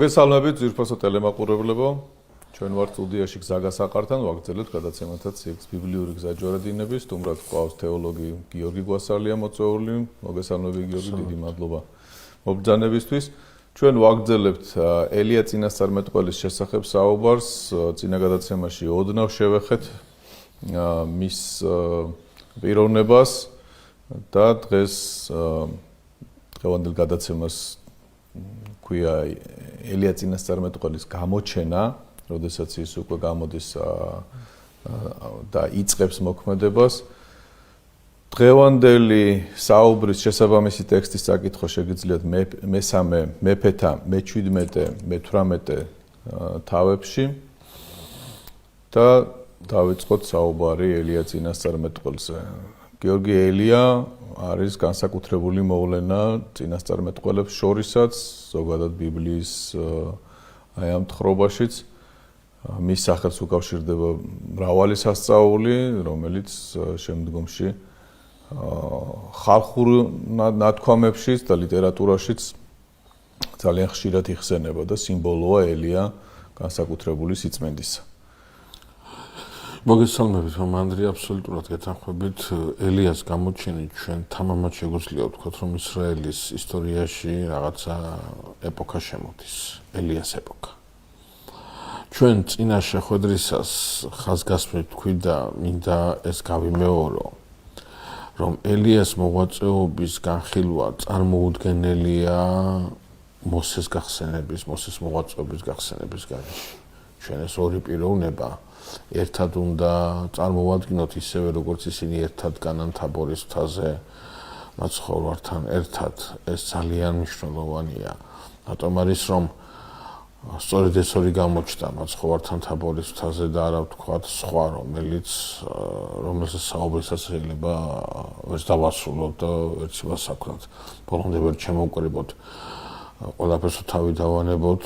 მოგესალმებით ძვირფასო ტელემაყურებლებო. ჩვენ ვართ სტუდიაში გზაგასაყართან, ვაგრძელებთ გადაცემათა ციკლს ბიბლიური გზაჯვარედინების, თუმრად გვყავს თეოლოგი გიორგი გვასალია მოწვეული. მოგესალმები გიორგი, დიდი მადლობა მობრძანებისთვის. ჩვენ ვაგრძელებთ ელია წინასწარმეტყველის შესახებ საუბარს. წინა გადაცემაში ოდნავ შევეხეთ მის პიროვნებას და დღეს დღევანდელ გადაცემას ქვია ელია წინასწარმეტყველის გამოჩენა, როდესაც ის უკვე გამოდის და იწყებს მოქმედებას. დღევანდელი საუბრის შესაბამისი ტექსტის საკითხვა შეგიძლიათ მესამე მეფეთა მე-17, მე-18 თავებში და დავიწყოთ საუბარი ელია წინასწარმეტყველზე. გიორგი, ელია არის განსაკუთრებული მოვლენა წინასწარმეტყველებს შორისაც, ზოგადად ბიბლიის აი ამ თხრობაშიც. მის სახელს უკავშირდება მრავალი სასწაული, რომელიც შემდგომში ხალხურ ნათქვამებშიც და ლიტერატურაშიც ძალიან ხშირად იხსენება და სიმბოლოა ელია განსაკუთრებული სიწმინდისა. მოგესალმებით, მანდრი, აბსოლუტურად გეთანხმებით. ელიას გამოჩენით ჩვენ თამამად შეგვიძლია ვთქვათ, რომ ისრაელის ისტორიაში რაღაცა ეპოქა შემოდის, ელიას ეპოქა. ჩვენ წინა შეხვედრისას ხაზგასმით თქვი და მინდა ეს გავიმეორო, რომ ელიას მოღვაწეობის განხილვა წარმოუდგენელია მოსეს გახსენების, მოსეს მოღვაწეობის გახსენების გარეშე. ჩვენ ეს ორი პიროვნება ერთად უნდა წარმოვადგინოთ ისევე, როგორც ისინი ერთად განან თაბორის მთაზე მაცხოვრებთან ერთად. ეს ძალიან მნიშვნელოვანია. რატომ არის, რომ სწორედ ეს ორი გამოჩნდა მაცხოვრებთან თაბორის მთაზე და არა ვთქვათ სხვა, რომელსაც საუბრისას შეიძლება ვერც დავასრულოთ და ვერც ვასაქმნოთ. ბოლომდე ვერ შემოვკრიბოთ. ყველაფერს თავი დავანებოთ,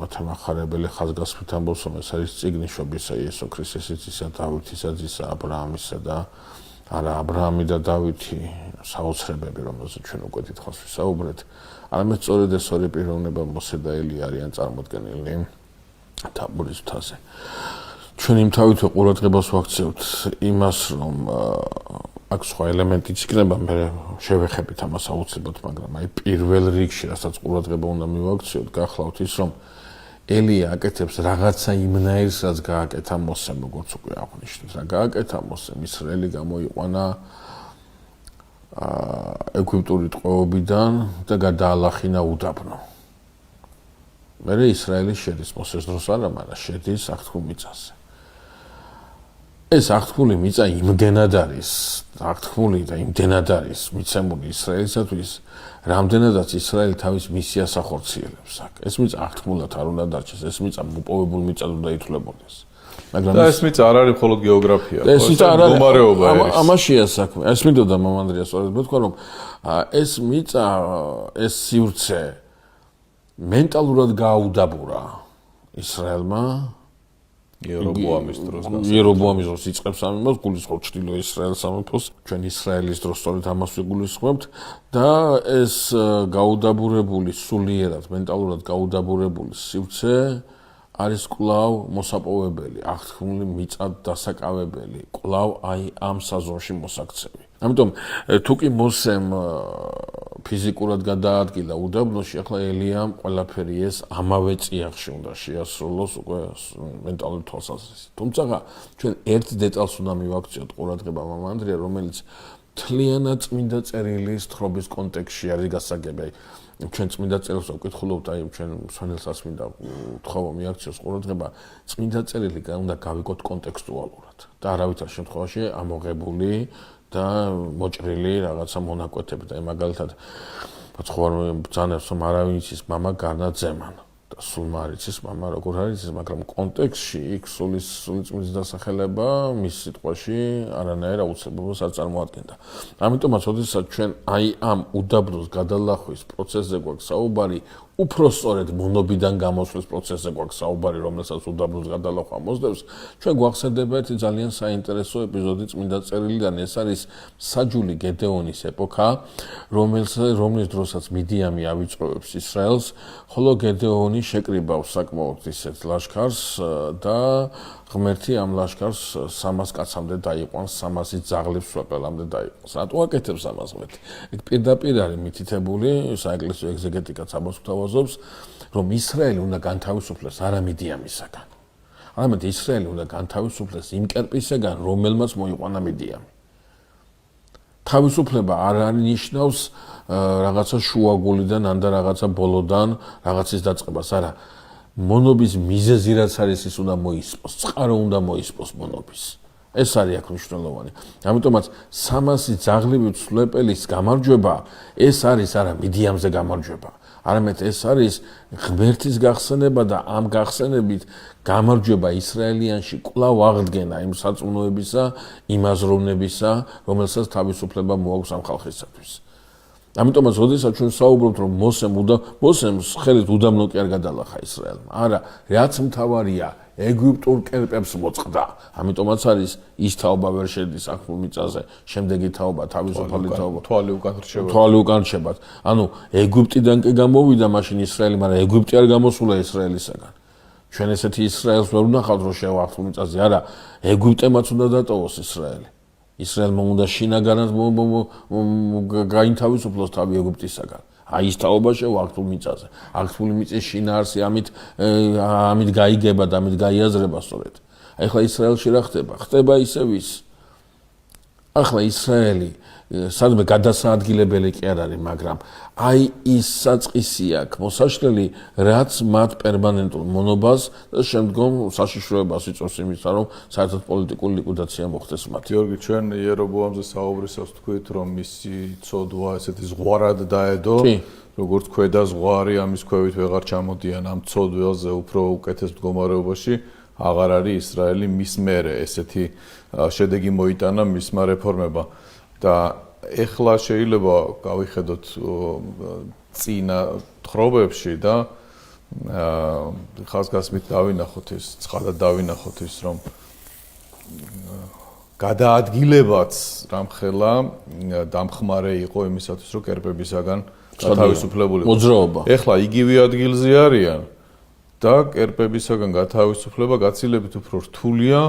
მათემახარებელი ხაზგასმით ამბობს, რომ ეს არის წიგნი შობისა იესო ქრისტეს ისა დავითისა ძისა აბრაამისა და არა აბრაამი და დავითი საოცრებები, რომელზეც ჩვენ უკვე დიდხანს ვისაუბრეთ. არამედ სწორედ ეს ორი პიროვნება მოსე და ელია არიან წარმოდგენილი თაბორის მთაზე. ჩვენ იმ თავითვე ყურადღებას ვაქცევთ იმას, რომ აქ სხვა ელემენტიც იქნება, მე შევეხებით ამას აუცილებლად, მაგრამ აი პირველ რიგში, რასაც ყურადღება უნდა მივაქციოთ, გახლავთ ის, რომ ელია აკეთებს რაღაცა იმნაირს, რაც გააკეთა მოსემ, როგორც უკვე აღვნიშნეთ. რა გააკეთა მოსემ? ისრაელი გამოიყვანა ეგვიპტური ტყვეობიდან და გადაალახინა უდაბნო. მერე ისრაელი შედის მოსეს დროს არა, მაგრამ შედის აღთქმულ მიწაზე. ეს აღთქმული მიწა იმდენად არის, აღთქმული და იმდენად არის მიცემული ისრაელისათვის, რამდენადაც ისრაელი თავის მისიას ახორციელებს აქ. ეს მიწა აღთქმულად არ უნდა დარჩეს, ეს მიწა მოპოვებული მიწად უნდა ითვლებოდეს. მაგრამ ეს მიწა არ არის მხოლოდ გეოგრაფია, ეს მიწა არ არის მდგომარეობა არის. ამაშია საქმე. ეს მინდოდა მამანდრია სწორედ მეთქვა, რომ ეს მიწა, ეს სივრცე მენტალურად გააუდაბურა ისრაელმა იერობოამის დროს იწყებს ამ იმას, გულისხმობ ჩრდილო ისრაელის სამეფოს, ჩვენ ისრაელის დროს სწორედ ამას ვიგულისხმობთ და ეს გაუდაბურებული, სულიერად, მენტალურად გაუდაბურებული სივრცე არის კვლავ მოსაპოვებელი, აღთქმული მიწად დასაკავებელი, კვლავ აი ამ საზონში მოსაქცევი. ამიტომ თუ კი მოსემ ფიზიკურად გადაადგილა უდაბნოში, ახლა ელიამ ყველაფერი ეს ამავე წიაღში უნდა შეასრულოს უკვე მენტალური თვალსაზრისით. თუმცა ჩვენ ერთ დეტალს უნდა მივაქციოთ ყურადღება, მამანდრია, რომელიც მთლიანად წმინდა წერილის თხრობის კონტექსტში არის გასაგები. ჩვენ წმინდა წერილს ვკითხულობთ, აი ჩვენ მსვენელსაც მინდა თხოვო მიაქციოს ყურადღება, წმინდა წერილი უნდა გავიგოთ კონტექსტუალურად და არავითარ შემთხვევაში ამოღებული და მოჭრილი რაღაცა მონაკვეთები და მაგალითად მაცხოვრებელი ბრძანებს, რომ არავინ იცის მამა გარნად ზემან და სულ მარიცის მამა როგორ არის, მაგრამ კონტექსტში იქ სულის წმინდის დასახელება მის სიტყვაში არანაირ აუცილებლობას არ წარმოადგენდა. ამიტომაც, ოდესაც ჩვენ აი ამ უდაბნოს გადალახვის პროცესზე გვაქვს საუბარი, უფრო სწორედ მონობიდან გამოსვლის პროცესზე გვაქვს საუბარი, რომელსაც უდაბნოს გადალახვა მოსდევს. ჩვენ გვახსენდება ერთი ძალიან საინტერესო ეპიზოდი წმინდა წერილიდან, ეს არის საჯული გედეონის ეპოქა, რომლის დროსაც მიდიამი ავიწყებებს ისრაელს, ხოლო გედეონი შეკრიბავს საკმაოდ ისეთ ლაშქარს და ღმერთი ამ ლაშქარს 300 კაცამდე დაიყვანს, 300 ძაღლებს სვეპელამდე დაიყვანს. რატო აკეთებს ამას ღმერთი? ეგ პირდაპირ არის მითითებული, საეკლესიო ეგზეგეტიკაც ამას გვთავაზობს, რომ ისრაელი უნდა განთავისუფლდეს არა მიდიამისაგან. არამედ ისრაელი უნდა განთავისუფლდეს იმ კერპისაგან, რომელმაც მოიყვანა მიდიამი. თავისუფლება არ ნიშნავს რაღაცა შუაგულიდან ან და რაღაცა ბოლოდან რაღაცის დაწყებას, არა. მონობის მიზეზი რაც არის ის უნდა მოისპოს, წყარო უნდა მოისპოს მონობის. ეს არის აქ მნიშვნელოვანი. ამიტომაც 300 ძაღლივით სვეპელის გამარჯვება ეს არის არა მიდიამზე გამარჯვება, არამედ ეს არის ღმერთის გახსენება და ამ გახსენებით გამარჯვება ისრაელიანში კვლავ აღდგენა იმ საწუნოებისა, იმ აზროვნებისა, რომელსაც თავისუფლება მოაქვს ამ ხალხისათვის. ამიტომაც, როდესაც ჩვენ საუბრობთ, რომ მოსემს ხელით უდაბნო კი არ გადალახა ისრაელმა. არა, რაც მთავარია, ეგვიპტურ კერპებს მოწყდა. ამიტომაც არის ის თაობა ვერ შედის ახალ მიწაზე, შემდეგი თაობა, თავისუფალი თაობა. თვალი უკან რჩებათ. ანუ ეგვიპტიდან კი გამოვიდა მაშინ ისრაელი, მაგრამ ეგვიპტი არ გამოსულა ისრაელისაგან. ჩვენ ესეთი ისრაელს ვერ ვნახავთ, რომ შევახთ მიწაზე. არა, ეგვიპტემაც უნდა დატოვოს ისრაელი. ისრაელმა უნდა შინაგანად გაინთავისუფლოს თავი ეგვიპტისაგან. აი ის თაობა შევახთულ მიწაზე. აღთული მიწის შინაარსი ამით გაიგება და ამით გაიაზრება სწორედ. ახლა ისრაელში რა ხდება? ხდება ისევ ის. ახლა ისრაელი სადმე გადასაადგილებელი კი არ არის, მაგრამ აი ის საწყისი აქვს მოსაშლელი, რაც მათ პერმანენტულ მონობას და შემდგომ საშიშროებას იწვევს იმისა, რომ საერთოდ პოლიტიკური ლიკვიდაცია მოხდეს მათ. გიორგი, ჩვენ იერობოამზე საუბრისას თქვით, რომ მისი ცოდვა ესეთი ზღვარად დაედო, როგორც ქვედა ზღვარი, ამის ქვევით ვეღარ ჩამოდიან ამ ცოდველზე უფრო უკეთეს მდგომარეობაში. აღარ არის ისრაელი მის მერე ესეთი შედეგი მოიტანა მისმა რეფორმება და ეხლა შეიძლება გავიხედოთ წინა თხრობებში და ხაზგასმით დავინახოთ ის, ცხადად დავინახოთ ის, რომ გადაადგილებაც რამხელა დამხმარე იყო იმისათვის, რომ კერპებისაგან გათავისუფლებული იყო. მოძრაობა. ეხლა იგივე ადგილზე არიან და კერპებისაგან გათავისუფლება გაცილებით უფრო რთულია,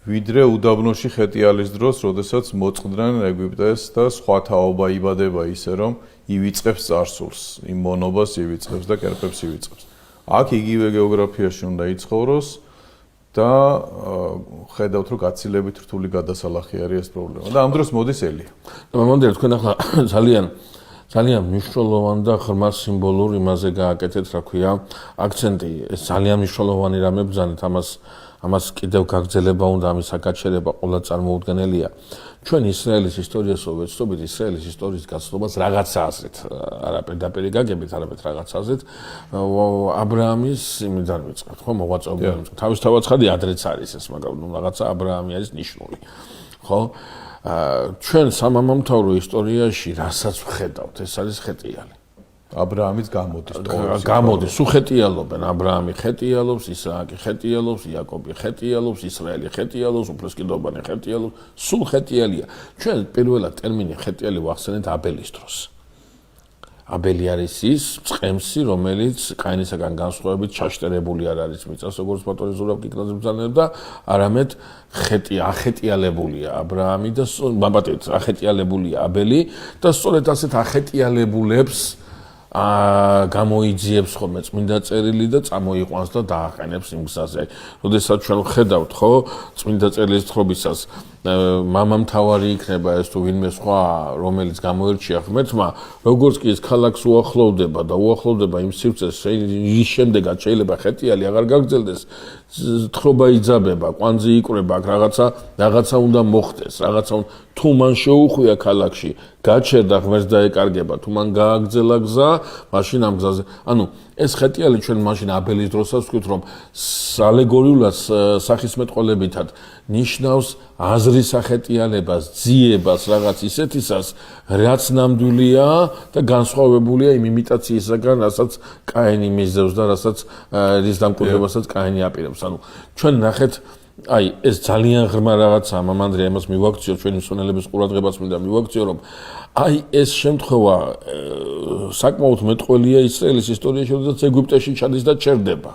ვიდრე უდაბნოში ხეტიალის დროს, როდესაც მოწყდნენ ეგვიპტეს და სხვა თაობა იბადება ისე, რომ ივიწყებს წარსულს, იმ მონობას ივიწყებს და კერპებს ივიწყებს. აქ იგივე გეოგრაფიაში უნდა იცხოვროს და ხედავთ, რომ გაცილებით რთული გადასალახი არის ეს პრობლემა. და ამ დროს მოდის ელია. მომდევნო თქვენ ახლა ძალიან მნიშვნელოვანი და ღრმა სიმბოლურ იმაზე გააკეთეთ, რა ქვია, აქცენტი. ეს ძალიან მნიშვნელოვანი რამე ბრძანეთ, ამას კიდევ გაგრძელება უნდა, ამის აკაჩერება ყველა წარმოუდგენელია. ჩვენ ისრაელის ისტორიას ვეცდებით, ისრაელის ისტორიის გაცნობას რაღაცა აზრით, არა პირდაპირ გაგებით, არამედ რაღაცა აზრით, აბრაამის იმიდან ვიწყებთ, ხო, მოღვაწეობიდან ვიწყებთ. თავისთავად ხადი ადრეც არის ეს, მაგრამ რაღაცა აბრაამი არის ნიშნული. ხო? ჩვენ სამამამთავრო ისტორიაში რასაც ვხედავთ, ეს არის ხეტიალი. აბრაამიც გამოდის, უხეტიალობენ, აბრაამი ხეტიალობს, ისააკი ხეტიალობს, იაკობი ხეტიალობს, ისრაელი ხეტიალობს, უფლისკიდოვანი ხეტიალობს, სულ ხეტიალია. ჩვენ პირველად ტერმინი ხეტიალი ვახსენეთ აბელის დროს. აბელი არის ის წყემსი, რომელიც კაინისაგან განსხვავებით ჩაშტერებული არ არის მიწას, როგორც პატორი ზურაბ კიკნაძე ბრძანებს და არამედ ახეტიალებულია აბრაამი და ახეტიალებულია აბელი და სწორედ ასეთ ახეტიალებულებს გამოიძიებს ხოლმე წმინდა წერილი და წამოიყვანს და დააყენებს იმ გზაზე. როდესაც ჩვენ ვხედავთ, ხო, წმინდა წერილის თხრობისას მამამთავარი იქნება ეს თუ ვინმე სხვა, რომელიც გამოირჩია ღმერთმა, როგორც კი ეს ქალაქს უახლოვდება და უახლოვდება იმ სივრცეს, ის შემდეგაც შეიძლება ხეტიალი აღარ გაგრძელდეს, თხრობა იძაბება, კვანძი იკვრება, რაღაცა უნდა მოხდეს, თუ მან შეუხვია ქალაქში, გაჩერდა ღმერთს დაეკარგება, თუ მან გააგრძელა გზა, მაშინ ამ გზაზე, ანუ ეს ხეტიალი ჩვენ მაშინ აბელის დროსაც ვთქვით, რომ ალეგორიულად სახისმეტყველებითად ნიშნავს აზრის ახეტიალებას, ძიებას, რაღაც ისეთისას, რაც ნამდვილია და განსხვავებულია იმ იმიტაციისაგან, რასაც კაინი მისდევს და რის დამკვირვებასაც კაინი აპირებს. ანუ ჩვენ ნახეთ აი ეს ძალიან ღრმა რაღაცაა, მამანდრე, ამას მივაქციო ჩვენი მსვენელების ყურადღებას მინდა მივაქციო, რომ აი ეს შემთხვევა საკმაოდ მეტყველია ისრაელის ისტორიაში, როდესაც ეგვიპტეში ჩადის და ჩერდება.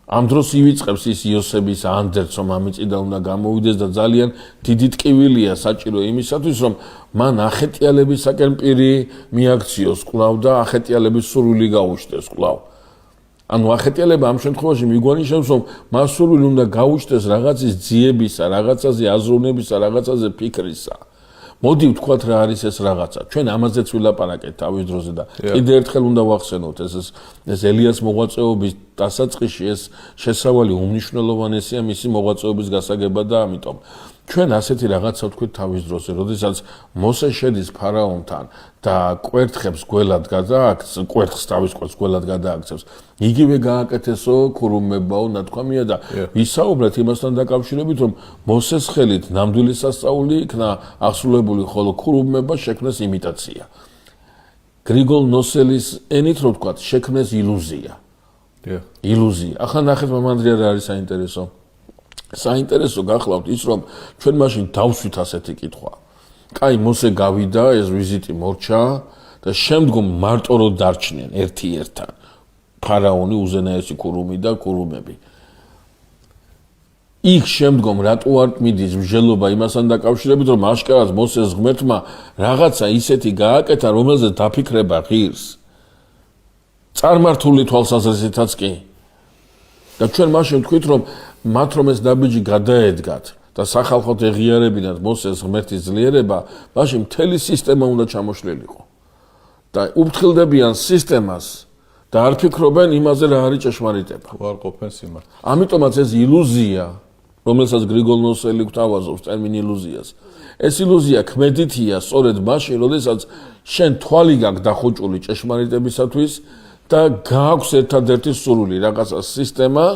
ამ დროს ივიწყებს ის იოსების ანდერც, რომ ამიწიდან უნდა გამოვიდეს და ძალიან დიდი ტკივილია საჭირო იმისათვის, რომ მან ახეტიალებისაკენ პირი მიაქციოს კვლავ და ახეტიალების სურვილი გაუჩნდეს კვლავ. ანუ ახეტიალება ამ შემთხვევაში მიგვანიშნებს, რომ მას სურვილი უნდა გაუჩნდეს რაღაცის ძიებისა, რაღაცაზე აზროვნებისა, რაღაცაზე ფიქრისა. მოდი ვთქვათ რა არის ეს რაღაცა. ჩვენ ამაზეც ვილაპარაკეთ თავის დროზე და კიდევ ერთხელ უნდა ვახსენოთ ეს ელიას მოღვაწეობის დასაწყისში ეს შესავალი უმნიშვნელოვანესია მისი მოღვაწეობის გასაგებად და ამიტომ ჩვენ ასეთი რაღაცა ვთქვით თავის დროზე, როდესაც მოსე შედის ფარაონთან და კვერთხებს გველად გადააქცევს, კვერთხს თავის კვერთხს გველად გადააქცევს. იგივე გააკეთესო ქურუმებაო ნათქვამია და ვისაუბრეთ იმასთან დაკავშირებით, რომ მოსეს ხელით ნამდვილი სასწაული იქნა აღსრულებული, ხოლო ქურუმება შექმნეს იმიტაცია. გრიგოლ ნოსელის ენით რო ვთქვათ, შექმნეს ილუზია. ილუზია. ახლა ნახეთ მამანდრია რა არის საინტერესო. საინტერესო გახლავთ ის, რომ ჩვენ მაშინ დავსვით ასეთი კითხვა. კაი, მოსე გავიდა, ეს ვიზიტი მორჩა და შემდგომ მარტო რო დარჩნენ ერთი-ერთთან ფარაონი, უზენაესი ქურუმი და ქურუმები. იქ შემდგომ რატო არ მიდის მსჯელობა იმასთან დაკავშირებით, რომ აშკარად მოსეს ღმერთმა რაღაცა ისეთი გააკეთა, რომელზეც დაფიქრება ღირს. წარმართული თვალსაზრისითაც კი. და ჩვენ მაშინ ვთქვით, რომ მათ რომ ეს ნაბიჯი გადაედგათ და სახალხოდ ეღიარებინათ მოსეს ღმერთის ძლიერება, მაშინ მთელი სისტემა უნდა ჩამოშლილიყო. და უფრთხილდებიან სისტემას და არ ფიქრობენ იმაზე რა არის ჭეშმარიტება. არ ყოფენ სიმართლე. ამიტომაც ეს ილუზია, რომელსაც გრიგოლ ნოსელი გვთავაზობს ტერმინ ილუზიას. ეს ილუზია ქმედითია სწორედ მაშინ, როდესაც შენ თვალი გაქვს დახოჭული ჭეშმარიტებისათვის და გააქვს ერთადერთი სურვილი, რაღაცა სისტემა,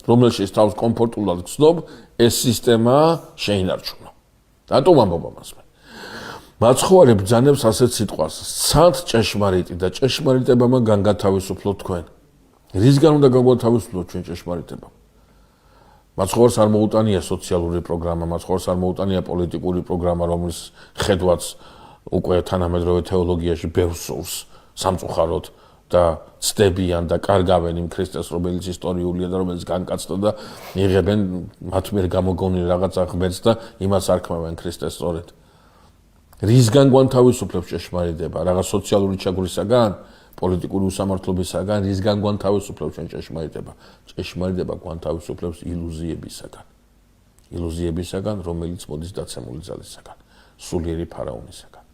რომელშიც თავს კომფორტულად გრძნობ, ეს სისტემა შეინარჩუნო. რატომ ამბობ ამას მე? მაცხოვარი ბრძანებს ასეთ სიტყვას: "სად ჭეშმარიტი და ჭეშმარიტებამ განგათავისუფლოთ თქვენ?" რისგან უნდა განვათავისუფლოთ ჩვენ ჭეშმარიტებამ? მაცხოვარს არ მოუტანია სოციალური პროგრამა, მაცხოვარს არ მოუტანია პოლიტიკური პროგრამა, რომლის ხედვაც უკვე თანამედროვე თეოლოგიაში ბევრს სურს სამწუხაროდ და ცდებიან და კარგავენ იმ ქრისტეს, რომელიც ისტორიულია და რომელიც განკაცდა და იღებენ მათ მიერ გამოგონილ რაღაცა ღმერთს და იმას არქმევენ ქრისტეს სწორედ. რისგან განთავისუფლებს ჭეშმარიტება? რაღაც სოციალური ჩაგვრისაგან, პოლიტიკური უსამართლობისაგან, რისგან განთავისუფლებს ჩვენ ჭეშმარიტება? ჭეშმარიტება განთავისუფლებს ილუზიებისაგან. ილუზიებისაგან, რომელიც მოდის დაცემული ძალისაგან, სულიერი ფარაონისაგან.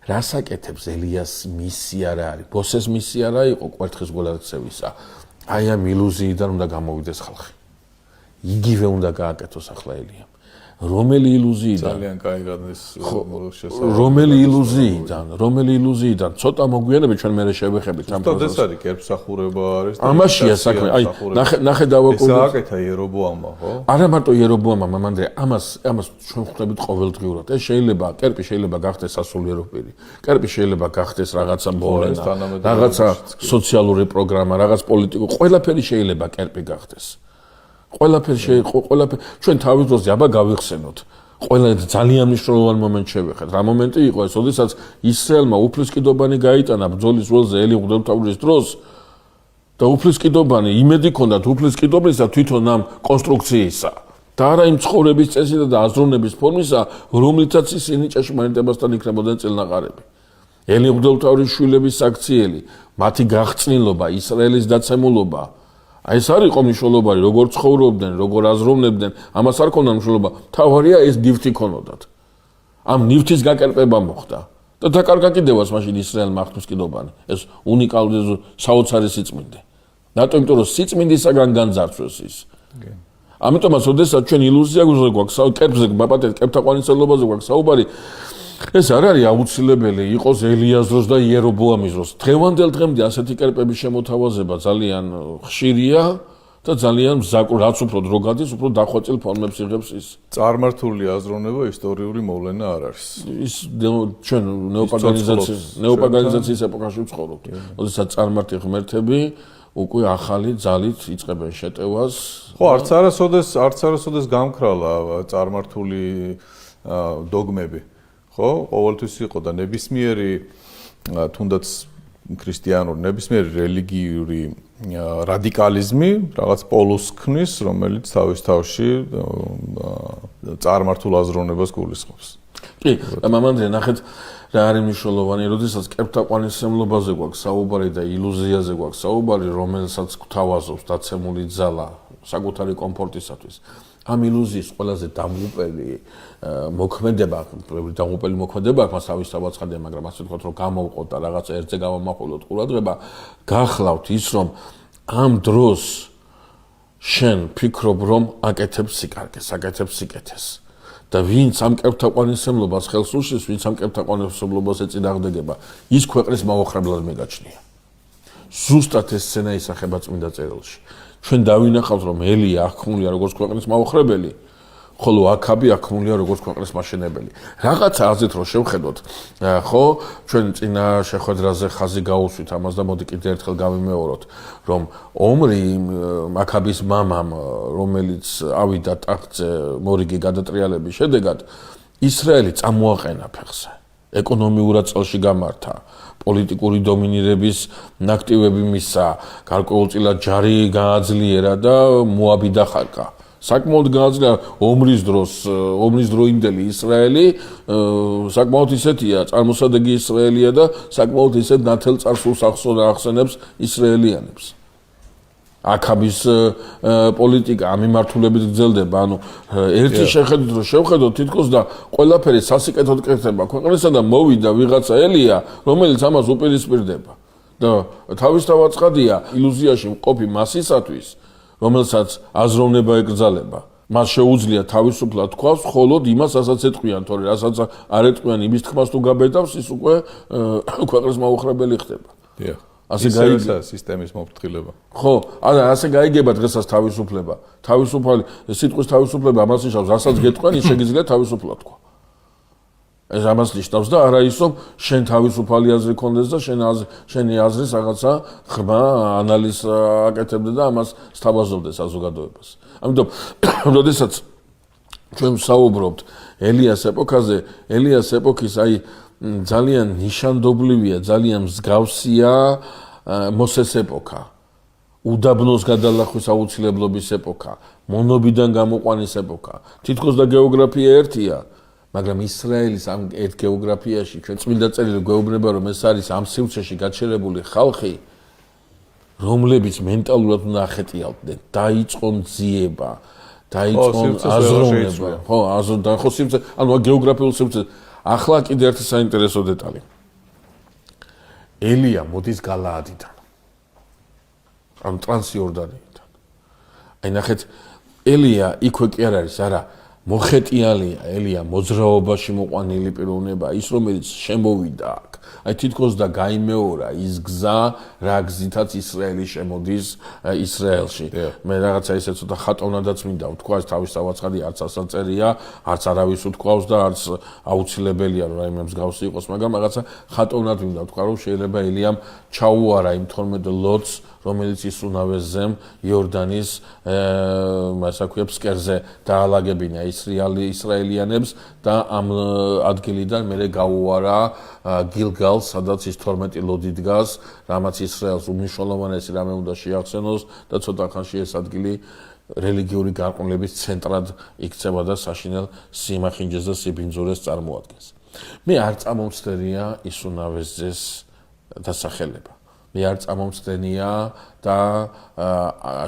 რას აკეთებს ელიას მისია რა არის? მოსეს მისია რა იყო კვერთხის გველადცევისა? აი ამ ილუზიიდან უნდა გამოვიდეს ხალხი. იგივე უნდა გააკეთოს ახლა ელიამ. რომელი ილუზიიდან? ძალიან კაი გადმის რომელი ილუზიიდან? ცოტა მოგვიანებით ჩვენ მერე შევეხებით ამ პროცესს. ეს არის კერპსახურება არის და ამაშია საქმე. აი ნახე დავაკურდეთ. ეს აკეთა იერობოამმა, ხო? არა მარტო იერობოამმა, მამანდრე, ამას ჩვენ ხვდებით ყოველდღიურად. ეს შეიძლება, კერპი შეიძლება გახდეს სასულიერო პირი. კერპი შეიძლება გახდეს რაღაცა მოვლენა, რაღაცა სოციალური პროგრამა, რაღაც პოლიტიკო, ყველაფერი შეიძლება კერპი გახდეს. ყველაფერი ჩვენ თავის დროზე აბა გავიხსენოთ. ყველა ძალიან მნიშვნელოვანი მომენტი შევეხეთ. რა მომენტი იყო ეს, როდესაც ისრაელმა უფლისყიდობანი გაიტანა ბრძოლის ველზე ელი მღვდელმთავრის დროს და უფლისყიდობანი იმედი ჰქონდათ უფლისყიდობისა თვითონ ამ კონსტრუქციისა და არა იმ ცხოვრების წესისა და აზროვნების ფორმისა, რომლითაც ისინი ჭეშმარიტებასთან იქნებოდნენ წილნაყარები. ელი მღვდელმთავრის შვილების საქციელი, მათი გაღწნილობა, ისრაელის დაცემულობა. აი ეს არ იყო მნიშვნელოვანი, როგორ ცხოვრობდნენ, როგორ აზროვნებდნენ, ამას არ ქონდა მნიშვნელობა. თავარია ეს ნივთი ქონოდათ. ამ ნივთის გაკერპება მოხდა და დაკარგა კიდევაც მაშინ ისრაელმა ღვთისმსკიდობანი. ეს უნიკალური საოცარი სიწმინდე. რატომ? იმიტომ რომ სიწმინდისაგან განძარცვეს ის. ამიტომაც, როდესაც ჩვენ ილუზია გვაქვს, კერპზე, ბაპატეთ, კერპთაყვანისმცემლობაზე გვაქვს საუბარი, ეს არ არის აუცილებელი იყოს ელიას დროს და იერობოამის დროს. დღევანდელ დღემდე ასეთი კერპების შემოთავაზება ძალიან ხშირია და ძალიან რაც უფრო დრო გადის, უფრო დახვეწილ ფორმებს იღებს ის. წარმართული აზროვნება ისტორიული მოვლენა არ არის. ის ჩვენ ნეოპაგანიზაციის ეპოქაში ვცხოვრობთ. როდესაც წარმართი ღმერთები უკვე ახალი ძალით იწყებენ შეტევას. ხო, არც არასოდეს გამქრალა წარმართული დოგმები. ხო, ყოველთვის იყო და ნებისმიერი თუნდაც ქრისტიანული ნებისმიერი რელიგიური რადიკალიზმი რაღაც პოლუსს ქმნის, რომელიც თავის თავში წარმართულ აზროვნებას გულისხმობს. კი, მამანდრე, ნახეთ რა არის მნიშვნელოვანი, როდესაც კერპთაყვანისმცემლობაზე გვაქვს საუბარი და ილუზიაზე გვაქვს საუბარი, რომელსაც გვთავაზობს დაცემული ძალა საკუთარი კომფორტისათვის. ამ ილუზიის ყველაზე დამღუპელი მოქმედება აქვს თავის თავაცხადია, მაგრამ ასე ვთქვათ, რომ გამოვყოთ და რაღაცა ერთზე გამომახვილოთ ყურადღება, გახლავთ ის, რომ ამ დროს შენ ფიქრობ, რომ აკეთებ სიკარგეს, აკეთებ სიკეთეს. და ვინც ამ კერპთაყვანისმცემლობას ხელს უშლის, ვინც ამ კერპთაყვანისმცემლობას ეწინააღმდეგება, ის ქვეყნის მაოხრებლად მეგაჩნია. ზუსტად ეს სცენა ისახება წმინდა წერილში. ჩვენ დავინახავთ, რომ ელია აღქმულია როგორც ქვეყნის მაოხრებელი, ხოლო აქაბი აღქმულია როგორც ქვეყნის მაშენებელი. რაღაცა აზრით რომ შევხედოთ, ხო, ჩვენ წინა შეხვედრაზე ხაზი გაუსვით ამას და მოდი კიდევ ერთხელ გავიმეოროთ, რომ ომრი აქაბის მამამ, რომელიც ავიდა ტახტზე მორიგი გადატრიალების შედეგად, ისრაელი წამოაყენა ფეხზე. ეკონომიურად წელში გამართა, პოლიტიკური დომინირების ნაქტივები მისცა, გარკვეულწილად ჯარი გააძლიერა და მოაბი დახარკა. საკმაოდ გააძლიერა ომრის დროინდელი ისრაელი, საკმაოდ ისეთია, წარმოსადეგი ისრაელია და საკმაოდ ისეთ ნათელ წარსულს ახსენებს ისრაელიანებს. აქაბის პოლიტიკა ამ მიმართულებით გრძელდება, ანუ ერთი შეხედვით რომ შევხედოთ თითქოს და ყველაფერი სასიკეთოდ კეთდება ქვეყნისა და მოვიდა ვიღაცა ელია, რომელიც ამას უპირისპირდება. და თავისთავადია ილუზიაში მყოფი მასისათვის, რომელსაც აზროვნება ეკრძალება, მას შეუძლია თავისუფლად თქვას, ხოლო იმას ასაც ეტყვიან, თორე რასაც არ ეტყვიან, იმის თქმას თუ გაბედავს, ის უკვე ქვეყნის მაუხრებელი ხდება. დიახ. ასე გაიგება სისტემის მოფრთხილება. ხო, ასე გაიგება დღესაც თავისუფლება. სიტყვის თავისუფლება ამას ნიშნავს, რასაც გეტყვიან, ის შეგიძლია თავისუფლად თქვა. ეს ამას ნიშნავს და არა ის, რომ შენ თავისუფალი აზრი ქონდეს და შენი აზრის რაღაცა ღრმა ანალიზს აკეთებდე და ამას სთავაზობდე საზოგადოებას. ამიტომ, როდესაც ჩვენ ვსაუბრობთ ელიას ეპოქაზე, ელიას ეპოქის ძალიან ნიშანდობლივია, ძალიან მსგავსია მოსეს ეპოქა. უდაბნოს გადალახვის აუცილებლობის ეპოქა, მონობიდან გამოყვანის ეპოქა. თითქოს და გეოგრაფია ერთია, მაგრამ ისრაელის ამ ერთ გეოგრაფიაში ჩვენ წმინდა წერილი გვეუბნება, რომ ეს არის ამ სივრცეში გაჩერებული ხალხი, რომლებიც მენტალურად უნდა ახეტიალდნენ, დაიწყონ ძიება, დაიწყონ აზროვნება. ხო, სივრცე, ანუ გეოგრაფიულ სივრცე. ახლა კიდევ ერთი საინტერესო დეტალი. ელია მოდის გალაადიდან. ან ტრანსიორდანიიდან. ნახეთ, ელია იქვე კი არ არის, არა, მოხეტიალია ელია მოძრაობაში მოყვანილი პიროვნება, ის რომელიც შემოვიდა აქ. თითქოს და გაიმეორა ის გზა, რა გზითაც ისრაელი შემოდის ისრაელში. მე რაღაცა ისე ცოტა ხატოვნადაც მინდა ვთქვა, თავის თავაცხადი არც ასაწერია, არც არავის უთქვავს და არც აუცილებელია რომ რაიმე მსგავსი იყოს, მაგრამ რაღაცა ხატოვნად მინდა ვთქვა, რომ შეიძლება ელიამ ჩაუარა იმ 12 ლოდს, რომელიც ისუნავეს ზემ იორდანის ფსკერზე დაალაგებინა ისრაელიანებს და ამ ადგილიდან მერე გაუარა გილგალს, სადაც ის 12 ლოდი დგას, რამაც ისრაელს უმნიშვნელოვანესი რამე უნდა შეახსენოს და ცოტა ხანში ეს ადგილი რელიგიური გარყვნილების ცენტრად იქცევა და საშინელ სიმახინჯეს და სიბინძურეს წარმოადგენს. მე არ წამომცდენია ისუნავესძეს დასახელება. მე არ წამომცდენია და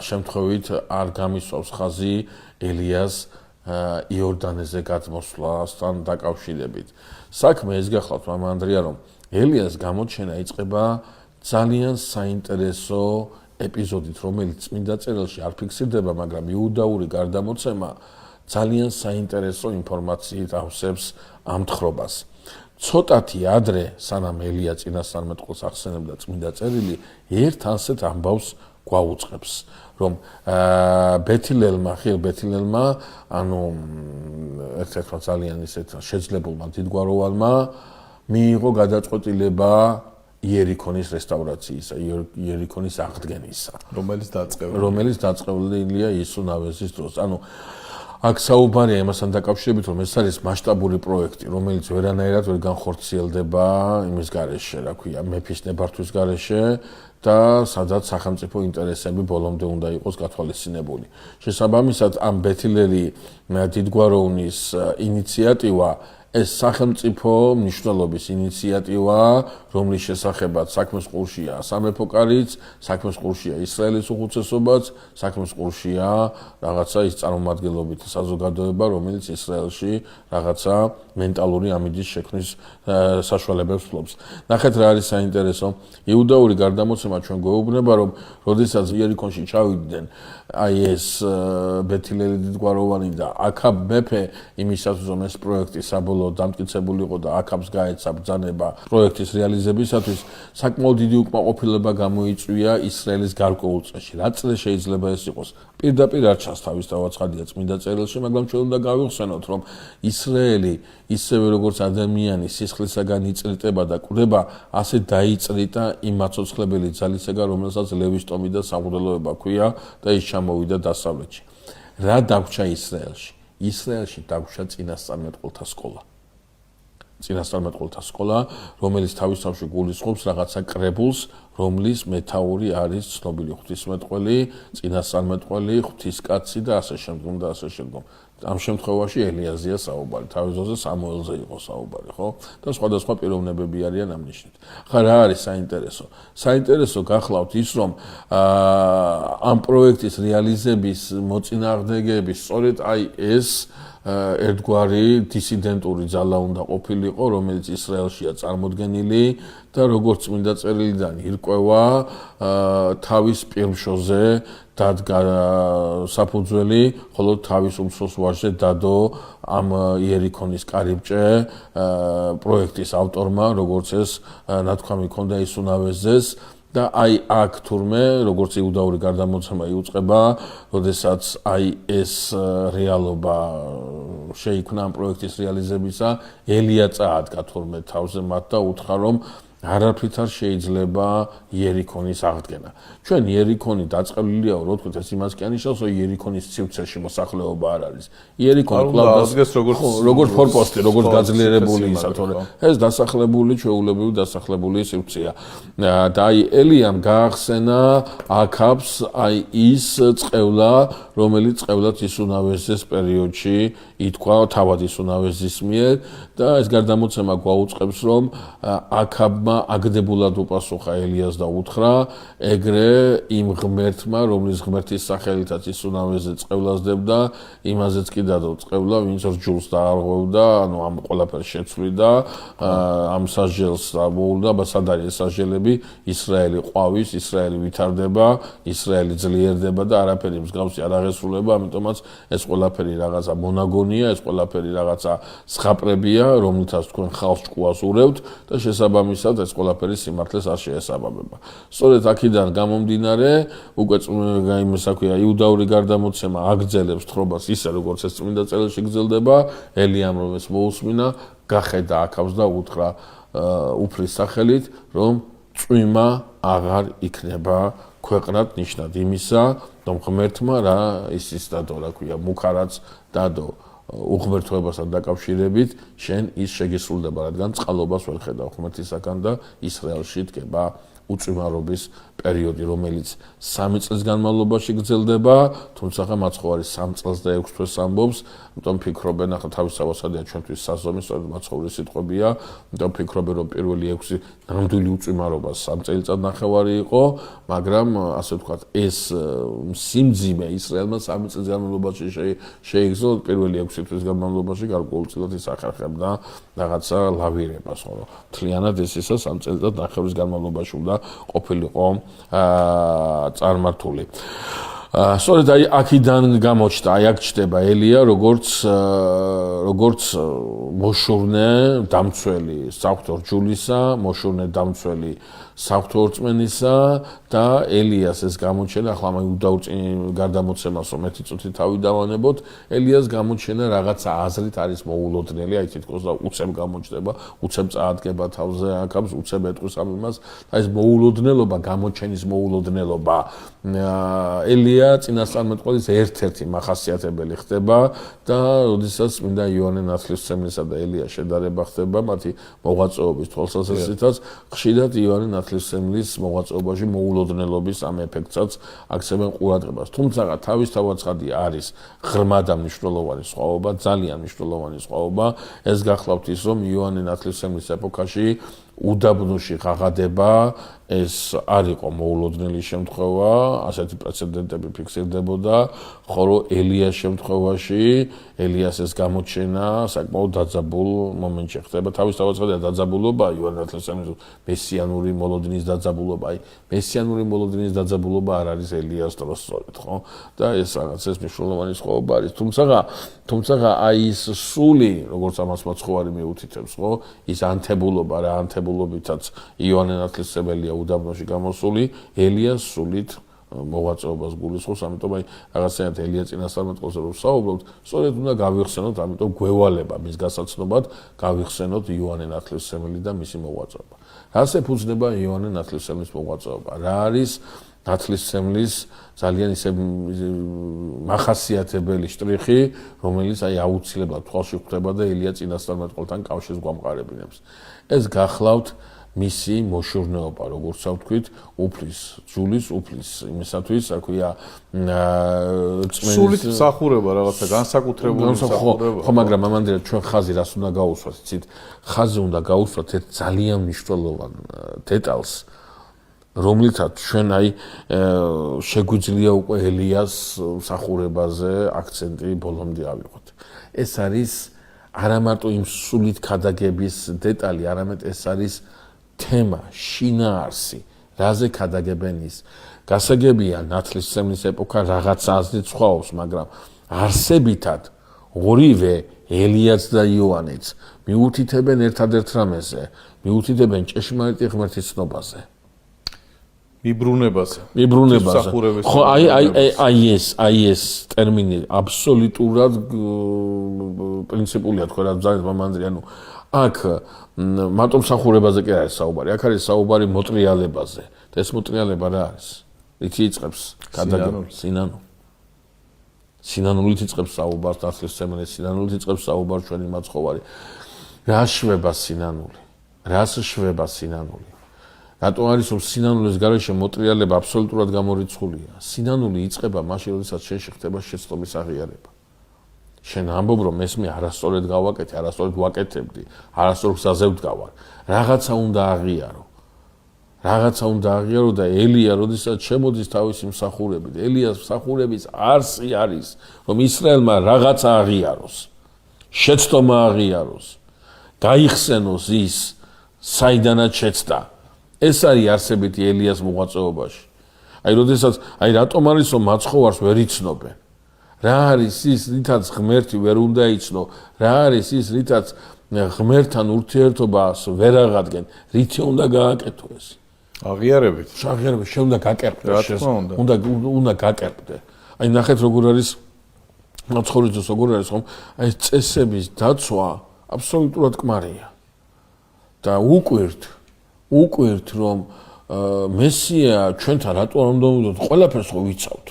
შემთხვევით არ გამისვავს ხაზი ელიას იორდანეზე გადმოსვლასთან დაკავშირებით. საქმე ეს გახლავთ, მამა ანდრია, რომ ელიას გამოჩენა იწყება ძალიან საინტერესო ეპიზოდით, რომელიც წმინდა წერილში არ ფიქსირდება, მაგრამ იუდაური გარდამოცემა ძალიან საინტერესო ინფორმაციით ავსებს ამ თხრობას. ცოტათი ადრე, სანამ ელია წინასწარმეტყველს ახსენებდა წმინდა წერილი, ერთ ასეთ ამბავს გვაუწყებს, რომ ბეთილელმა, ანუ ერთ-ერთმა ძალიან ისეთ შეძლებულმა დიდგვაროვანმა მიიღო გადაწყვეტილება იერიქონის რესტავრაციისა, იერიქონის აღდგენისა, რომელიც დაწყებულია იესო ნავეზის დროს. ანუ აქ საუბარია იმასთან დაკავშირებით, რომ ეს არის მასშტაბური პროექტი, რომელიც ვერანაირად ვერ განხორციელდება იმის გარეშე, რა ქვია, მეფის ნებართვის გარეშე და სადაც სახელმწიფო ინტერესები ბოლომდე უნდა იყოს გათვალისწინებული. შესაბამისად, ამ ბეთილელი დიდგვაროვნის ინიციატივა ეს სახელმწიფო მნიშვნელობის ინიციატივა, რომლის შესახებაც საქმეს ყურშია სამეფო კარიც, საქმეს ყურშია ისრაელის უხუცესობაც, საქმეს ყურშია რაღაცა ის წარმომადგენლობითი საზოგადოება, რომელიც ისრაელში რაღაცა მენტალური ამიდის შექმნის საშუალებებს ფლობს. ნახეთ რა არის საინტერესო, იუდაური გარდამოცემა ჩვენ გვეუბნება, რომ როდესაც იერიქონში ჩავიდნენ აი ეს ბეთილელი დიდგვაროვანი და აქაბ მეფე იმისათვის რომ ეს პროექტი საბოლოოდ დამტკიცებულიყო და აქაბს გაეცა ბრძანება პროექტის რეალიზებისათვის საკმაოდ დიდი უკმაყოფილება გამოიწვია ისრაელის გარკვეულ წრეში. რა წრე შეიძლება ეს იყოს? პირდაპირ არ ჩანს თავისთავად ცხადია წმინდა წერილში, მაგრამ ჩვენ უნდა გავიხსენოთ, რომ ისრაელი ისევე როგორც ადამიანი სისხლისაგან იწრიტება და კვდება, ასე დაიწრიტა იმ მაცოცხლებელი ძალისაგან, რომელსაც ლევის ტომი და სამღვდელოება ჰქვია და ის ჩამოვიდა დასავლეთში. რა დაგვრჩა ისრაელში? ისრაელში დაგვრჩა წინასწარმეტყველთა სკოლა. წინასწარმეტყველთა სკოლა, რომელიც თავისთავში გულისხმობს რაღაცა კრებულს, რომლის მეთაური არის ცნობილი ღვთისმეტყველი, წინასწარმეტყველი, ღვთისკაცი და ასე შემდგომ და ასე შემდგომ. ამ შემთხვევაში ელიაზეა საუბარი, თავის დროზე სამუელზე იყო საუბარი, ხო? და სხვადასხვა პიროვნებები არიან ამ ნიშნით. ხა რა არის საინტერესო? საინტერესო გახლავთ ის, რომ ამ პროექტის რეალიზების მოწინააღმდეგეები სწორედ აი ეს ერთგვარი დისიდენტური ძალა უნდა ყოფილიყო, რომელიც ისრაელშია წარმოდგენილი და როგორც წმინდა წერილიდან ირკვევა, თავის პირმშოზე დადგა საფუძველი, ხოლო თავის უმცროს ვაჟზე დადო ამ იერიქონის კარიბჭე პროექტის ავტორმა, როგორც ეს ნათქვამი ჰქონდა ისუნავეზეს და აი აქ თურმე, როგორც იუდაური გარდამოცემა იუწყება, როდესაც აი ეს რეალობა შეიქმნა ამ პროექტის რეალიზებისა, ელია წაადგა თურმე თავზე მათ და უთხრა, რომ არაფრით არ შეიძლება იერიქონის აღდგენა. ჩვენ იერიქონი დაწყებლიაო, რო თქვით, ეს იმას კი ანიშნავს, რომ იერიქონის ცივცეში მოსახლეობა არ არის. იერიქონი კლავდას როგორც ფორპოსტი, როგორც გაძლიერებული ისა, თორე ეს დასახლებული, ჩვეულებრივი დასახლებული სივრცეა. და აი ელიამ გაახსენა აქაბს აი ის წყევლა, რომელიც წყევლად ისუნავეზეს პერიოდში ითქვა თავად ისუნავეზის მიერ და ეს გარდამოცემა გვაუწყებს, რომ აქაბმა აგდებულად უპასუხა ელიას და უთხრა, ეგრე იმ ღმერთმა, რომლის ღმერთის სახელითაც ისუნავეზე წყევლას დებდა, იმაზეც კი დადო წყევლა, ვინც რჯულს დაარღვევდა, ანუ ამ ყველაფერს შეცვლიდა, ამ სასჯელს ამოულდა, სად არის სასჯელები? ისრაელი ყვავის, ისრაელი ვითარდება, ისრაელი ძლიერდება და არაფერი მსგავსი არ აღესრულება, ამიტომაც ეს ყველაფერი რაღაცა მონაგონია, ეს ყველაფერი რაღაცა სხაპრებია, რომლითაც თქვენ ხალხს ჭკუას ურევთ და შესაბამისად ეს ყველაფერი სიმართლეს არ შეესაბამება. სწორედ აქედან გამომდინარე, უკვე იმას აქვია იუდაური გარდამოცემა აგრძელებს თხრობას ისე, როგორც ეს წმინდა წერილში გრძელდება, ელიამ რომ ეს მოусმინა, გახედა აქავს და უთხრა უფლის სახელით, რომ წვიმა აღარ იქნება ქვეყნად ნიშნად იმისა, რომ ღმერთმა რა ისიც დადო, რა ქვია, მუქარაც დადო უღმერთოებასთან დაკავშირებით, შენ ის შეგესრულდება, რადგან წყალობას ვერ ხედავ ღმერთისაგან და ისრაელში დგება უწვიმარობის პერიოდი, რომელიც 3 წლის განმავლობაში გრძელდება, თუმცა მათ ხო არის 3 წელს და 6 თვეს ამბობს, ამიტომ ფიქრობენ, ახლა თავისთავადია ჩვენთვის საზომი, სწორედ მაცხოვრის სიტყვებია, ამიტომ ფიქრობენ, რომ პირველი 6 ნამდვილი უწვიმარობა 3 წელიწადნახევარი იყო, მაგრამ ასე ვთქვათ, ეს სიმძიმე ისრაელმა 3 წლის განმავლობაში შეიგრძნო, პირველი 6 თვის განმავლობაში გარკვეულწილად ის ახერხებდა რაღაცა ლავირებას, ხო, მთლიანად ეს ისა 3 წელიწადნახევრის განმავლობაში უნდა ყოფილიყო წარმართული. სწორედ აი აქიდან გამოჩნდა, აი აქ ჩდება ელია როგორც მოშურნე დამცველი საღვთო რჯულისა, მოშურნე დამცველი საღვთო ორწმენისა და ელიას ეს გამოჩენა, ახლა მე გარდამოცემას რომ 1 წუთი თავი დავანებოთ, ელიას გამოჩენა რაღაცა აზრით არის მოულოდნელი, აი თითქოს და უცებ გამოჩნდება, უცებ წაადგება თავზე აქავს, უცებ ეტყვის ამ იმას, და ეს მოულოდნელობა, გამოჩენის მოულოდნელობა ელია წინასწარმეტყველის ერთ-ერთი მახასიათებელი ხდება და როდესაც წმინდა იოანე ნათლისმცემლისა და ელია შედარება ხდება მათი მოღვაწეობის თვალსაზრისითაც, ხშირად იოანე ნათლისმცემლის მოღვაწეობაში მოულოდნელობის ამ ეფექტსაც აქცევენ ყურადღებას. თუმცა თავისთავად ცხადია არის ღრმა და მნიშვნელოვანი სხვაობა, ძალიან მნიშვნელოვანი სხვაობა, ეს გახლავთ ის, რომ იოანე ნათლისმცემლის ეპოქაში უდაბნოში ღაღადება ეს არ იყო მოულოდნელი შემთხვევა, ასეთი პრეცედენტები ფიქსირდებოდა, ხოლო ელიას შემთხვევაში ელიას ეს გამოჩენა საკმაოდ დაძაბულ მომენტში ხდება. თავისთავად ცხადია დაძაბულობა იოანე ნათლისმცემლის მესიანური მოლოდინის დაძაბულობა, აი მესიანური მოლოდინის დაძაბულობა არ არის ელიას დროს სწორედ, ხო? და ეს რაღაც ეს მნიშვნელოვანი სხვაობა არის. თუმცა აი ის სული, როგორც ამას მაცხოვარი მიუთითებს, ხო? ის ანთებულობა რა ანთებულობითაც იოანე ნათლისმცემელია უდაბნოში გამოსული, ელიას სულით მოღვაწეობას გულისხმობს, ამიტომ აი რაღაცნაირად ელია წინასწარმეტყველზე რომ ვსაუბრობთ, სწორედ უნდა გავიხსენოთ, ამიტომ გვევალება მის გასაცნობად გავიხსენოთ იოანე ნათლისმცემელი და მისი მოღვაწეობა. რას ეფუძნება იოანე ნათლისმცემლის მოღვაწეობა? რა არის ნათლისმცემლის ძალიან ისე მახასიათებელი შტრიხი, რომელიც აი აუცილებლად თვალში ხვდება და ელია წინასწარმეტყველთან კავშირს გვამყარებინებს. ეს გახლავთ მისი მოშურნეობა, როგორც ვთქვით, უფლის, ჯულის უფლის, იმისათვის, რა ქვია, წმენის სულით მსახურება, რაღაცა განსაკუთრებული მსახურება. ხო, მაგრამ ამანდრე ჩვენ ხაზი რას უნდა გაუსვათ, იცით? ხაზი უნდა გაუსვათ ერთ ძალიან მნიშვნელოვან დეტალს, რომლითაც ჩვენ აი შეგვიძლია უკვე ელიას მსახურებაზე აქცენტი ბოლომდე ავიღოთ. ეს არის არა მარტო იმ სულით ქადაგების დეტალი, არამედ ეს არის თემა, შინაარსი, რაზე ქადაგებენ ის. გასაგებია, ნათლისმცემლის ეპოქა რაღაც აზრით სხვაობს, მაგრამ არსებითად ორივე ელიაც და იოანეც მიუთითებენ ერთადერთ რამეზე, მიუთითებენ ჭეშმარიტი ღმერთის ცნობაზე. მიბრუნებაზე. ხო, აი ეს ტერმინი აბსოლუტურად პრინციპულია თქვენ რა ძალიან მამანდრი, ანუ აქ მარტო მსახურებაზე კი არის საუბარი, აქ არის საუბარი მოტრიალებაზე. და ეს მოტრიალება რა არის? რითი იწყებს გადაგება? სინანულით იწყებს საუბარს ნათლისმცემელი, სინანულით იწყებს საუბარს ჩვენი მაცხოვარი. რა შვება სინანული? რას შვება სინანული? რატო არის რომ სინანულის გარეშე მოტრიალება აბსოლუტურად გამორიცხულია? სინანული იწყება მაშინ, როდესაც შენში ხდება შეცდომის აღიარება. შენ ამბობ რომ ესმე არასწორად გავაკეთე, არასწორად ვაკეთებდი, არასწორ გზაზე ვდგავარ. რაღაცა უნდა აღიარო და ელია როდესაც შემოდის თავისი მსახურებით, ელიას მსახურების არსი არის, რომ ისრაელმა რაღაცა აღიაროს, შეცდომა აღიაროს, გაიხსენოს ის, საიდანაც შეცდა. ეს არის არსებითი ელიას მოღვაწეობაში. აი როდესაც აი რატომ არის რომ მაცხოვარს ვერ იცნობენ? რა არის ის, რითაც ღმერთი ვერ უნდა იცნო? რა არის ის, რითაც ღმერთთან ურთიერთობას ვერ აღადგენ? რითი უნდა გააკეთო ეს? აღიარებით. აღიარებით, შენ უნდა გაკერპდე. რა თქმა უნდა. უნდა გაკერპდე. აი ნახეთ როგორ არის მაცხოვრისთვის როგორ არის ხომ? აი წესების დაცვა აბსოლუტურად კმარია. და უკვირთ რომ მესია ჩვენთან რატო არ უნდა ვიდოთ, ყველაფერს ხო ვიცავთ.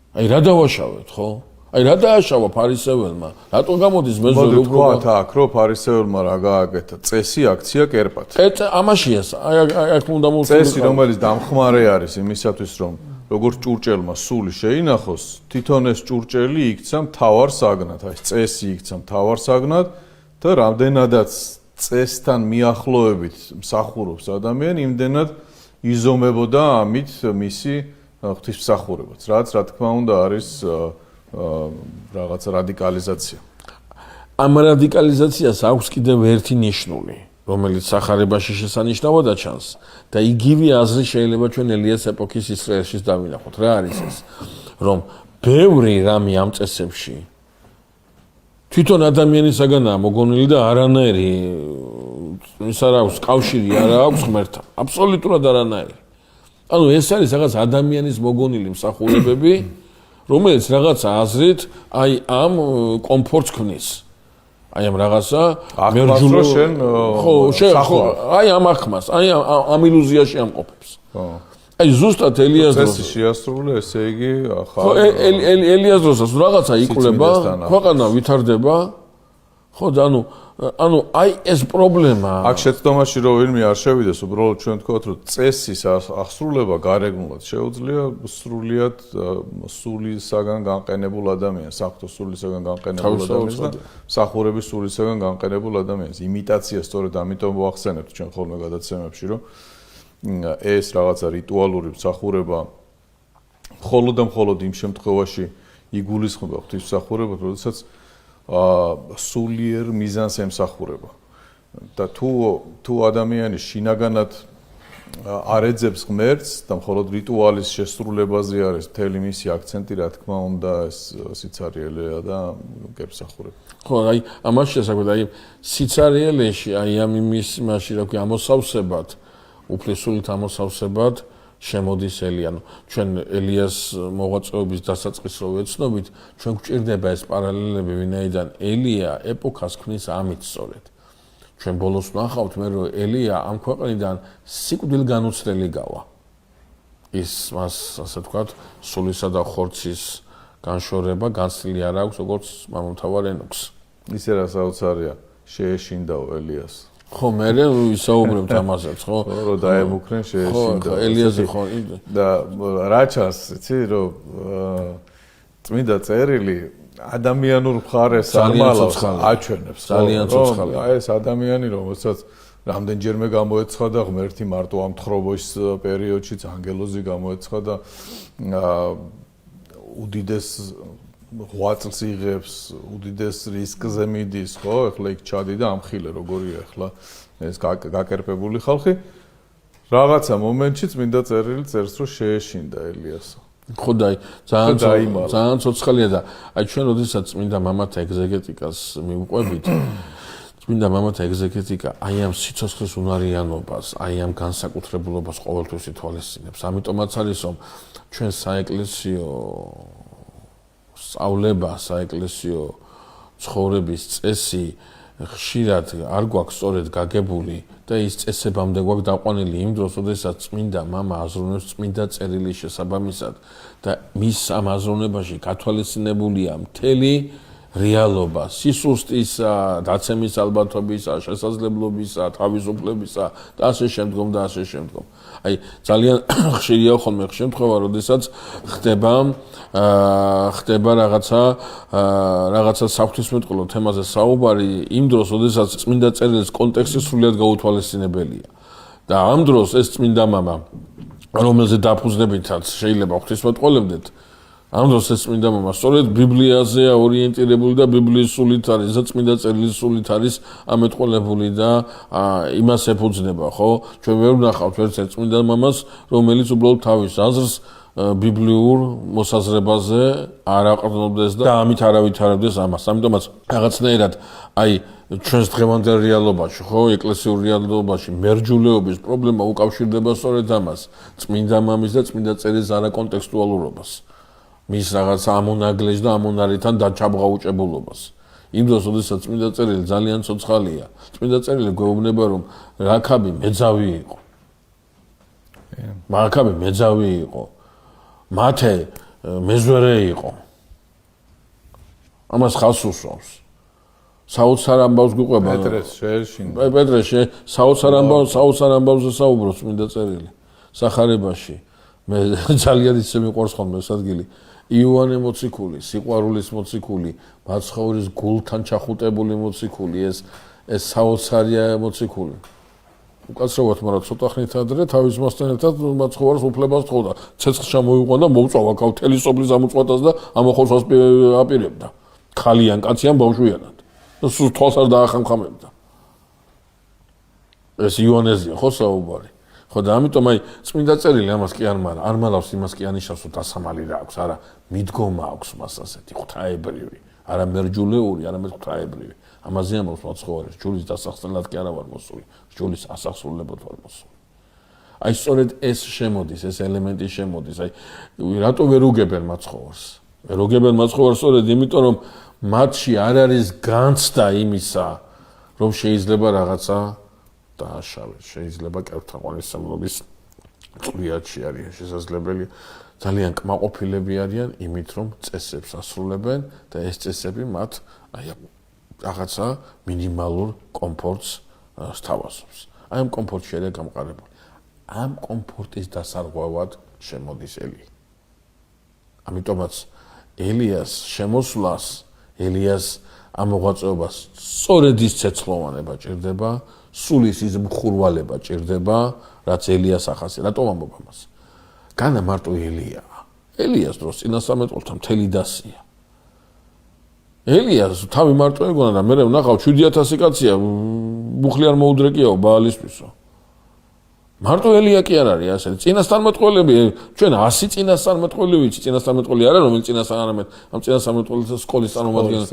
აი რა დავაშავეთ, ხო? აი რა დააშავა ფარისეველმა? რატო გამოდის მეზობელი უბრალოდ? მოდით ვთქვათ აქ, რომ ფარისეველმა რა გააკეთა? წესი აქცია კერპად. ამაშია, აი აქ უნდა მოვსულიყო. წესი, რომელიც დამხმარე არის იმისათვის, რომ როგორც ჭურჭელმა სული შეინახოს, თვითონ ეს ჭურჭელი იქცა მთავარ საგნად, აი წესი იქცა მთავარ საგნად და რამდენადაც წესთან მიახლოებით მსახურობს ადამიანი, იმდენად იზომებოდა ამით მისი ღვთისმსახურებაც, რაც რა თქმა უნდა არის რაღაცა რადიკალიზაცია. ამ რადიკალიზაციას აქვს კიდევ ერთი ნიშნული, რომელიც სახარებაში შესანიშნავად ჩანს და იგივე აზრი შეიძლება ჩვენ ელიას ეპოქის ისრაელშიც დავინახოთ. რა არის ეს? რომ ბევრი რამე ამ წესებში თვითონ ადამიანისაგანაა მოგონილი და არანაირი ის არ აქვს კავშირი არ აქვს ღმერთთან. აბსოლუტურად არანაირი. ანუ ეს არის რაღაც ადამიანის მოგონილი მსახურებები, რომელიც რაღაც აზრით აი ამ კომფორტს ქმნის. აი ამ რაღაცა მერჯულო შენ ხო აი ამ ახმას აი ამ ილუზიაში ამყოფებს ხო აი ზუსტად ელიას დროს წესი შეასრულა ესე იგი ხო ელიას დროსაც რაღაცა იკვლება ქვეყანა ვითარდება ხო და ანუ აი ეს პრობლემა აქ შეცდომაში რომ ვინმე არ შევიდეს უბრალოდ ჩვენ ვთქვათ რომ წესის აღსრულება გარეგნულად შეუძლია სრულიად სულისაგან განყენებულ ადამიანს საფრთხო სულისაგან განყენებულ ადამიანს და მსახურების სულისაგან განყენებულ ადამიანს იმიტაცია სწორედ ამიტომ ვახსენებთ ჩვენ ხოლმე გადაცემებში რომ ეს რაღაცა რიტუალური მსახურება მხოლოდ და მხოლოდ იმ შემთხვევაში იგულისხმება ღვთისმსახურებად როდესაც სულიერ მიზანს ემსახურება და თუ ადამიანი შინაგანად არ ეძებს ღმერთს და მხოლოდ რიტუალის შესრულებაზე არის მთელი მისი აქცენტი, რა თქმა უნდა, ეს სიცარიელეა და გემსახურება. ხო, აი ამას შესაძლოა, აი სიცარიელეში, აი ამ იმის მასში, რა ქვია, ამოსავსებად, უფლისულით ამოსავსებად შემოდის ელიანო. ჩვენ ელიას მოღვაწეობის დასაწყისს რო ვეცნობით, ჩვენ გვჭირდება ეს პარალელები, ვინაიდან ელია ეპოქას ქმნის ამით სწორედ. ჩვენ ბოლოს ვნახავთ მე რომ ელია ამ ქვეყნიდან სიკვდილ განუცდელი გავა. ის მას ასე ვთქვათ, სულისა და ხორცის განშორება განცდილი არ აქვს როგორც მამამთავარ ენოქს. ისე რა საოცარია, შეეშინდაო ელიას. ხო, მე ვისაუბრებთ ამასაც, ხო? რომ დაემუქრენ შეეშინდა. ხო, ელიაზე ხო. და რა ჩანს, იცი, რომ წმინდა წერილი ადამიანურ მხარეს ამალავს აჩვენებს. ძალიან ცოცხალი. აი ეს ადამიანი, რომელსაც რამდენჯერმე გამოეცხადა ღმერთი მარტო ამ თხრობის პერიოდშიც ანგელოზი გამოეცხადა უდიდეს ღვაწლს იღებს, უდიდეს რისკზე მიდის, ხო? ეხლა იქ ჩადი და ამხილე როგორია ეხლა ეს გაკერპებული ხალხი. რაღაცა მომენტში წმინდა წერილი წერს რომ შეეშინდა ელიასო. ხო და ძალიან ცოცხალია და აი ჩვენ როდესაც წმინდა მამათა ეგზეგეტიკას მივყვებით წმინდა მამათა ეგზეგეტიკა აი ამ სიცოცხლის უნარიანობას, აი ამ განსაკუთრებულობას ყოველთვის ითვალისწინებს. ამიტომაც არის რომ ჩვენ საეკლესიო სწავლება, საეკლესიო ცხოვრების წესი ხშირად არ გვაქვს სწორედ გაგებული და ის წესებამდე გვაქვს დაყვანილი იმ დროს, როდესაც წმინდა მამა აზროვნებს წმინდა წერილის შესაბამისად და მის ამ აზროვნებაში გათვალისწინებულია მთელი რეალობა, სისუსტისა, დაცემის ალბათობისა, შესაძლებლობისა, თავისუფლებისა და ასე შემდგომ და ასე შემდგომ. აი ძალიან ხშირია ხოლმე შემთხვევა, როდესაც ხდება რაღაცა საღვთისმეტყველო თემაზე საუბარი იმ დროს, როდესაც წმინდა წერილის კონტექსტი სრულიად გაუთვალისწინებელია. და ამ დროს ეს წმინდა მამა, რომელზე დაფუძნებითაც შეიძლება ღვთისმეტყველებდეთ, ამ დროს ეს წმინდა მამა სწორედ ბიბლიაზეა ორიენტირებული და ბიბლიის სულით არის და წმინდა წერილის სულით არის ამეტყველებული და იმას ეფუძნება, ხო? ჩვენ ვერ ვნახავთ ერთ წმინდა მამას, რომელიც უბრალოდ თავის აზრს ბიბლიურ მოსაზრებაზე არ აყრდნობდეს და ამით არ ავითარებდეს ამას. ამიტომაც რაღაცნაირად აი ჩვენს დღევანდელ რეალობაში, ხო, ეკლესიურ რეალობაში მერჯულეობის პრობლემა უკავშირდება სწორედ ამას, წმინდა მამის და წმინდა წერის არაკონტექსტუალურობას. მის რაღაც ამონაგლეჯ და ამონარითან დაჩაბღაუჭებულობას. იმ დროს, როდესაც წმინდა წერილი ძალიან ცოცხალია, წმინდა წერილი გვეუბნება, რომ რაქაბი მეძავი იყო. რაქაბი მეძავი იყო. მათე მეზვერე იყო. ამას ხალხს უსვამს. საოცარ ამბავს გვიყვება. პეტრეს შეეშინდა. პეტრე საოცარ ამბავზე საუბრობს წმინდა წერილი. სახარებაში. მე ძალიან ისე მიყვარს ხოლმე ეს ადგილი. იოანე მოციქული, სიყვარულის მოციქული, მაცხოვრის გულთან ჩახუტებული მოციქული, ეს საოცარია მოციქული. უკაცრავად, მაგრამ ცოტა ხნით ადრე თავის მასთან ერთად მაცხოვარს უფლებას თხოვდა. ცეცხლს ჩამოიყვანა, მოუწვა კავთელი სოფლის ამოწყვეტას და ამოხოცვას აპირებდა. ხალიან კაციან ბავშვიანად. და სულ თვალს არ დაახამხამებდა. ეს იონეზია ხო საუბარი. ხო და ამიტომ აი წმინდა წერილი ამას კი არ მალავს იმას კი ანიშნავს რომ დასამალი რა აქვს, არა, მიდგომა აქვს მას ასეთი ღვთაებრივი, არა მერჯულეული, არამედ ღვთაებრივი. ამაზე ამბობს მოცხოვარი, ჯულის დასახსნელად კი არა ვარ მოსული, ჯულის ასახსრულებლად ვარ მოსული. აი სწორედ ეს შემოდის, ეს ელემენტი შემოდის, აი რატო ვერ უგებენ მაცხოვარს? ვერ უგებენ მაცხოვარს სწორედ იმიტომ რომ მათში არ არის განცდა იმისა, რომ შეიძლება რაღაცა დააშავეს, შეიძლება კერპთაყვანისმცემლობის წვიათში არის შესაძლებელი. ძალიან კმაყოფილები არიან იმით, რომ წესებს ასრულებენ და ეს წესები მათ აი რაღაცა მინიმალურ კომფორტს სთავაზობს. აი ამ კომფორტში არის გამყარებული. ამ კომფორტის დასარღვევად შემოდის ელი. ამიტომაც ელიას შემოსვლას, ელიას ამ მოღვაწეობას სწორედ ის ცეცხლოვანება ჭირდება, სულის ის მხურვალება ჭირდება, რაც ელიას ახასიათებს. რატომ ამბობ ამას? განა მარტო ელიაა. ელიას დროს წინასწარმეტყველთა მთელი დასია. ელიას თავი მარტო ეგონა და მე ვნახავ 7000 კაცია მუხლი არ მოუდრეკიაო ბაალისთვისო. მარტო ელია კი არ არის ასე. წინასწარმეტყველები ჩვენ 100 წინასწარმეტყველი ვიცი, წინასწარმეტყველი არა რომელიც წინასწარმეტყველი, ამ წინასწარმეტყველთა სკოლის წარმომადგენელი.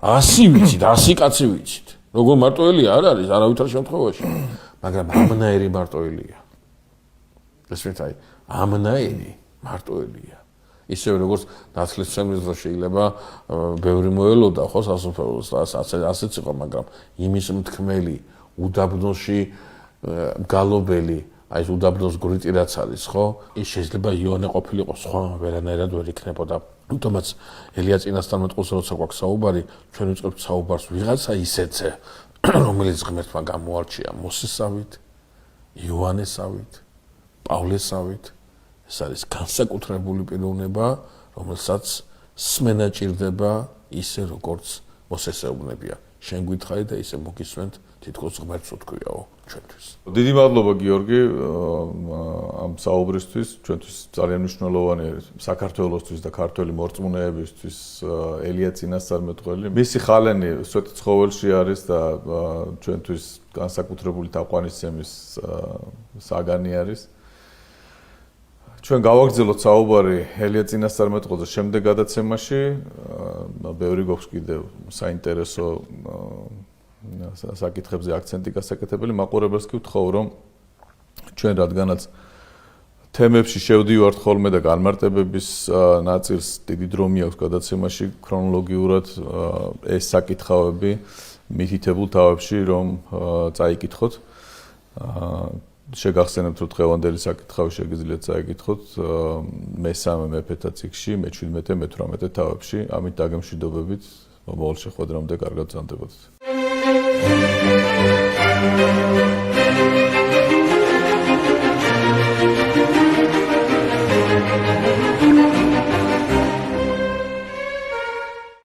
100 ვიცით, 100 კაცი ვიცით. როგორ მარტო ელია არ არის არავითარ შემთხვევაში, მაგრამ ამნაირი მარტო ელია. ესმით აი, ამნაირი მარტო ელია. ისევე როგორც ნათლისმცემლის დროს შეიძლება ბევრი მოელოდა ხო სასופველოს და ასეც იყო, მაგრამ იმის მთქმელი უდაბნოში გალობელი, აი ეს უდაბნოს გრიტი რაც არის, ხო? ის შეიძლება იონე ყოფილიყო, სხვა ვერანაირად ვერ იქნებოდა. ამიტომაც ელია წინასწარმეტყველს როცა გვაქვს საუბარი, ჩვენ ვიწყებთ საუბარს ვიღაცა ისეთზე, რომელიც ღმერთმა გამოარჩია მოსესავით, იოანესავით, პავლესავით. ეს არის განსაკუთრებული პიროვნება, რომელსაც სმენა ჭირდება ისე როგორც მოსესეუბნებია. შენ გითხარი და ისე მოგისმენთ თითქოს ღმერთს უთქვიაო ჩვენთვის. დიდი მადლობა გიორგი ამ საუბრისთვის, ჩვენთვის ძალიან მნიშვნელოვანი არის საქართველოსთვის და ქართველი მორწმუნეებისთვის ელია წინასწარმეტყველი. მისი ხალენი სვეტ ცხოველში არის და ჩვენთვის განსაკუთრებული თაყვანისცემის საგანი არის. ჩვენ გავაგრძელოთ საუბარი ელია წინასწარმეტყველზე შემდეგ გადაცემაში. ბევრი გვაქვს კიდევ საინტერესო საკითხებზე აქცენტი გასაკეთებელი. მაყურებელს კი ვთხოვ, რომ ჩვენ რადგანაც თემებში შევდივართ ხოლმე და განმარტებების ნაწილს დიდი დრო მიაქვს გადაცემაში ქრონოლოგიურად ეს საკითხავები მითითებულ თავებში რომ წაიკითხოთ. შეგახსენებთ, რომ დღევანდელი საკითხავი შეგიძლიათ წაიკითხოთ მესამე მეფეთა წიგნში, მე-17, მე-18 თავებში. ამით დაგემშვიდობებით, მომავალ შეხვედრამდე კარგად ბრძანდებოდეთ.